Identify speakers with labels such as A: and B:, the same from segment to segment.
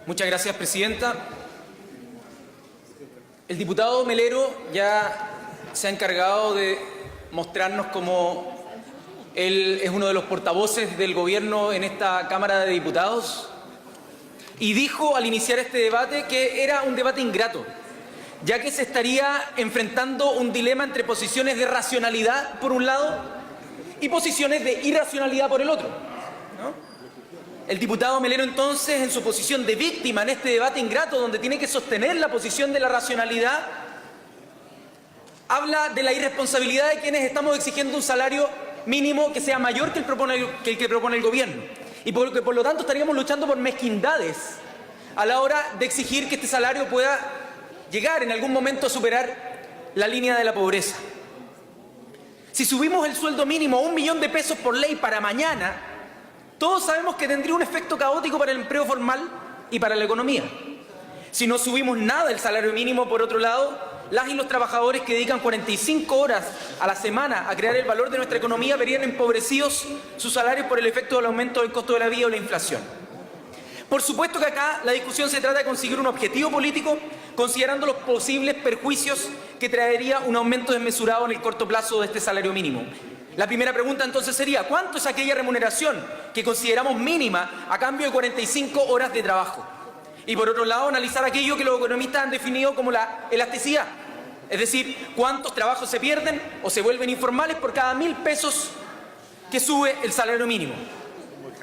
A: Muchas gracias, presidenta. El diputado Melero ya se ha encargado de mostrarnos cómo él es uno de los portavoces del gobierno en esta Cámara de Diputados y dijo al iniciar este debate que era un debate ingrato, ya que se estaría enfrentando un dilema entre posiciones de racionalidad por un lado y posiciones de irracionalidad por el otro, ¿no? El diputado Melero entonces, en su posición de víctima en este debate ingrato, donde tiene que sostener la posición de la racionalidad, habla de la irresponsabilidad de quienes estamos exigiendo un salario mínimo que sea mayor que el que propone el gobierno. Y por lo tanto estaríamos luchando por mezquindades a la hora de exigir que este salario pueda llegar en algún momento a superar la línea de la pobreza. Si subimos el sueldo mínimo a 1 millón de pesos por ley para mañana, todos sabemos que tendría un efecto caótico para el empleo formal y para la economía. Si no subimos nada el salario mínimo, por otro lado, las y los trabajadores que dedican 45 horas a la semana a crear el valor de nuestra economía verían empobrecidos sus salarios por el efecto del aumento del costo de la vida o la inflación. Por supuesto que acá la discusión se trata de conseguir un objetivo político, considerando los posibles perjuicios que traería un aumento desmesurado en el corto plazo de este salario mínimo. La primera pregunta entonces sería, ¿cuánto es aquella remuneración que consideramos mínima a cambio de 45 horas de trabajo? Y por otro lado, analizar aquello que los economistas han definido como la elasticidad. Es decir, cuántos trabajos se pierden o se vuelven informales por cada 1.000 pesos que sube el salario mínimo.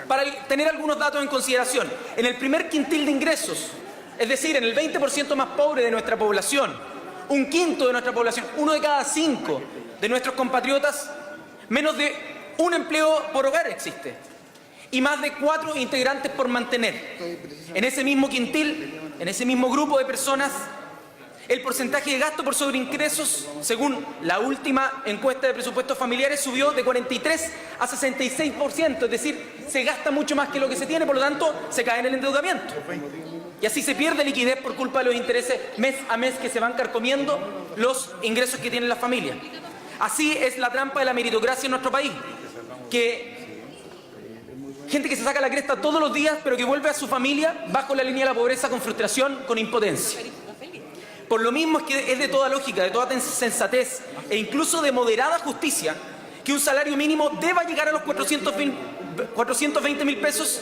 A: Para tener algunos datos en consideración, en el primer quintil de ingresos, es decir, en el 20% más pobre de nuestra población, 1/5 de nuestra población, 1 de cada 5 de nuestros compatriotas, menos de un empleo por hogar existe y más de 4 integrantes por mantener. En ese mismo quintil, en ese mismo grupo de personas, el porcentaje de gasto por sobreingresos, según la última encuesta de presupuestos familiares, subió de 43 a 66%, es decir, se gasta mucho más que lo que se tiene, por lo tanto, se cae en el endeudamiento. Y así se pierde liquidez por culpa de los intereses mes a mes que se van carcomiendo los ingresos que tienen las familias. Así es la trampa de la meritocracia en nuestro país, que gente que se saca la cresta todos los días, pero que vuelve a su familia bajo la línea de la pobreza con frustración, con impotencia. Por lo mismo es que es de toda lógica, de toda sensatez e incluso de moderada justicia que un salario mínimo deba llegar a los 420.000 pesos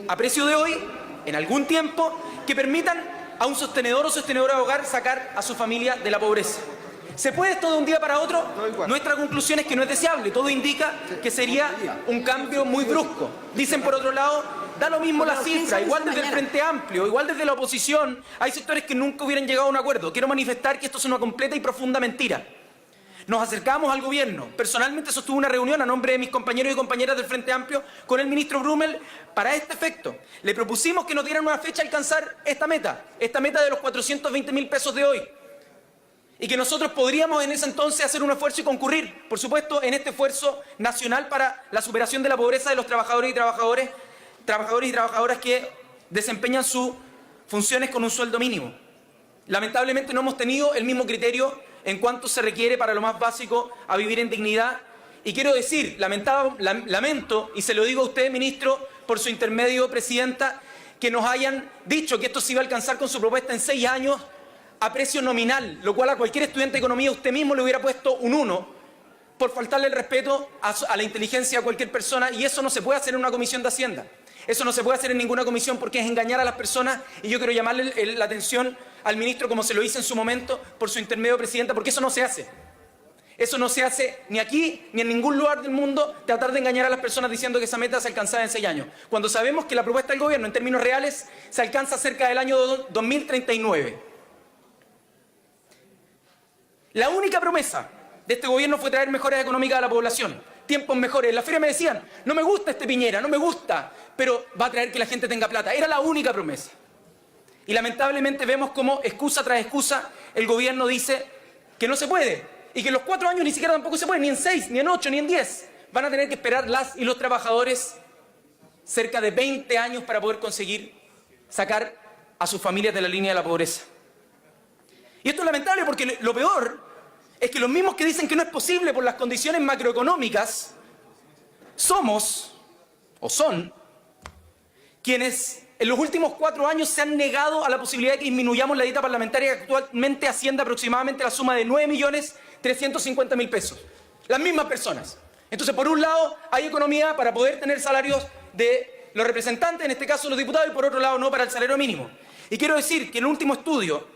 A: a precio de hoy, en algún tiempo, que permitan a un sostenedor o sostenedora de hogar sacar a su familia de la pobreza. ¿Se puede esto de un día para otro? Nuestra conclusión es que no es deseable. Todo indica que sería un cambio muy brusco. Dicen por otro lado, da lo mismo la cifra, igual desde el Frente Amplio, igual desde la oposición, hay sectores que nunca hubieran llegado a un acuerdo. Quiero manifestar que esto es una completa y profunda mentira. Nos acercamos al gobierno. Personalmente sostuve una reunión a nombre de mis compañeros y compañeras del Frente Amplio con el ministro Brumel para este efecto. Le propusimos que nos dieran una fecha a alcanzar esta meta de los 420.000 pesos de hoy. Y que nosotros podríamos en ese entonces hacer un esfuerzo y concurrir, por supuesto, en este esfuerzo nacional para la superación de la pobreza de los trabajadores y trabajadoras que desempeñan sus funciones con un sueldo mínimo. Lamentablemente no hemos tenido el mismo criterio en cuanto se requiere para lo más básico a vivir en dignidad. Y quiero decir, lamento, y se lo digo a usted, ministro, por su intermedio, presidenta, que nos hayan dicho que esto se iba a alcanzar con su propuesta en 6 años, a precio nominal, lo cual a cualquier estudiante de economía usted mismo le hubiera puesto un 1 por faltarle el respeto a la inteligencia de cualquier persona, y eso no se puede hacer en una comisión de Hacienda. Eso no se puede hacer en ninguna comisión porque es engañar a las personas, y yo quiero llamarle la atención al ministro, como se lo hice en su momento, por su intermedio, presidenta, porque eso no se hace. Eso no se hace ni aquí ni en ningún lugar del mundo, tratar de engañar a las personas diciendo que esa meta se alcanzará en 6 años, cuando sabemos que la propuesta del gobierno en términos reales se alcanza cerca del año 2039. La única promesa de este gobierno fue traer mejoras económicas a la población, tiempos mejores. En la feria me decían, no me gusta este Piñera, no me gusta, pero va a traer que la gente tenga plata. Era la única promesa. Y lamentablemente vemos como excusa tras excusa el gobierno dice que no se puede, y que en los 4 años ni siquiera tampoco se puede, ni en 6, ni en 8, ni en 10. Van a tener que esperar las y los trabajadores cerca de 20 años para poder conseguir sacar a sus familias de la línea de la pobreza. Y esto es lamentable porque lo peor es que los mismos que dicen que no es posible por las condiciones macroeconómicas son quienes En los últimos 4 años se han negado a la posibilidad de que disminuyamos la dieta parlamentaria, que actualmente asciende aproximadamente a la suma de 9.350.000 pesos. Las mismas personas. Entonces, por un lado, hay economía para poder tener salarios de los representantes, en este caso los diputados, y por otro lado no para el salario mínimo. Y quiero decir que en el último estudio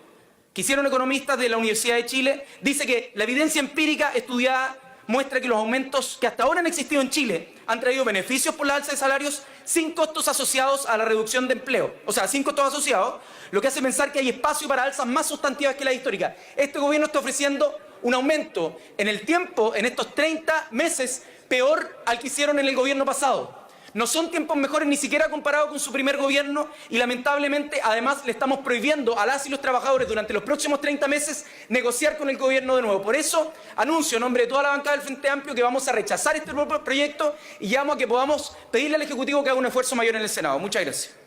A: que hicieron economistas de la Universidad de Chile, dice que la evidencia empírica estudiada muestra que los aumentos que hasta ahora han existido en Chile han traído beneficios por la alza de salarios sin costos asociados a la reducción de empleo. O sea, sin costos asociados, lo que hace pensar que hay espacio para alzas más sustantivas que la histórica. Este gobierno está ofreciendo un aumento en el tiempo, en estos 30 meses, peor al que hicieron en el gobierno pasado. No son tiempos mejores ni siquiera comparado con su primer gobierno y lamentablemente además le estamos prohibiendo a las y los trabajadores durante los próximos 30 meses negociar con el gobierno de nuevo. Por eso anuncio en nombre de toda la bancada del Frente Amplio que vamos a rechazar este proyecto y llamo a que podamos pedirle al Ejecutivo que haga un esfuerzo mayor en el Senado. Muchas gracias.